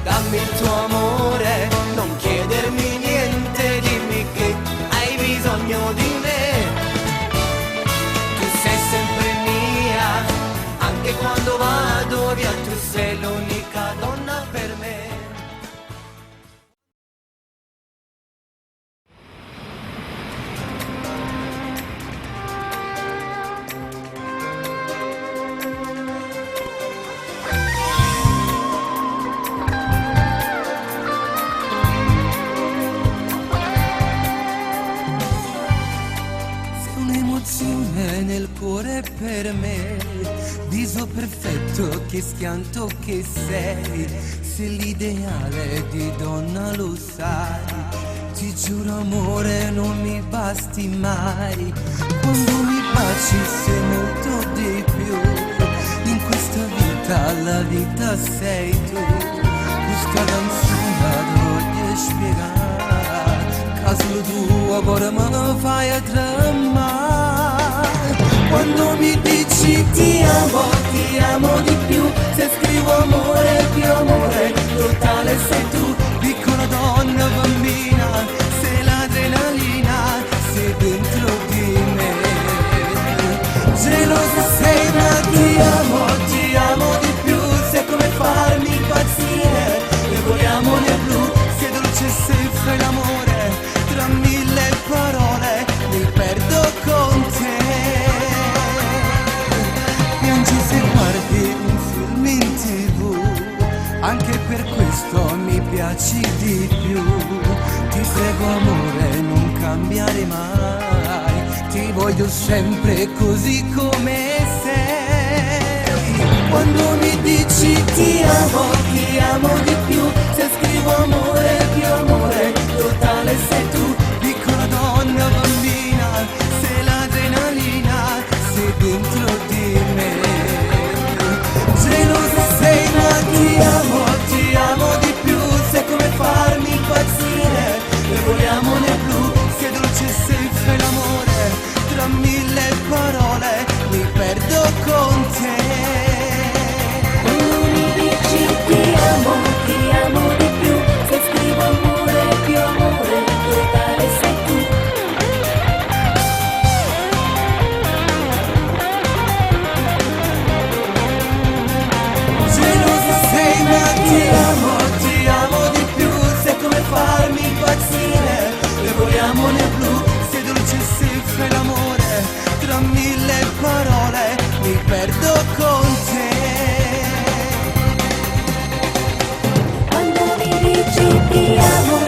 dammi il tuo amore, non chiedermi niente, dimmi che hai bisogno di me. Tu sei sempre mia, anche quando vado via, tu sei l'unica donna per me. Nel cuore per me, viso perfetto, che schianto che sei, sei l'ideale di donna, lo sai. Ti giuro amore non mi basti mai, quando mi baci sei molto di più. In questa vita la vita sei tu, questa canzone voglio spiegare, caso tu agora me fai a tremare. Quando mi dici ti amo di più, se scrivo amore più amore, totale sei tu, piccola donna bambina, sei l'adrenalina, sei dentro di me. Gelosa sei ma ti amo di più, sei come farmi impazzire, regoliamo nel blu, sei dolce se fai l'amore, tra mille parole mi perdo con te. Se guardi un film in TV, anche per questo mi piaci di più. Ti prego amore non cambiare mai, ti voglio sempre così come sei. Quando mi dici ti amo di più, se scrivo amore più amore, totale sei tu, piccola donna bambina, sei l'adrenalina, sei dentro di me. Gelosa sei ma ti amo di più, sei come farmi impazzire, regoliamo nel blu, sei dolce se fai l'amore, tra mille parole mi perdo con te. Quando mi dici ti amo di più, se scrivo amore più amore, totale sei tu. Ti amo di più, sei come farmi impazzire, regoliamo nel blu, sei dolce se fai l'amore, tra mille parole mi perdo con te. Quando mi dici ti amo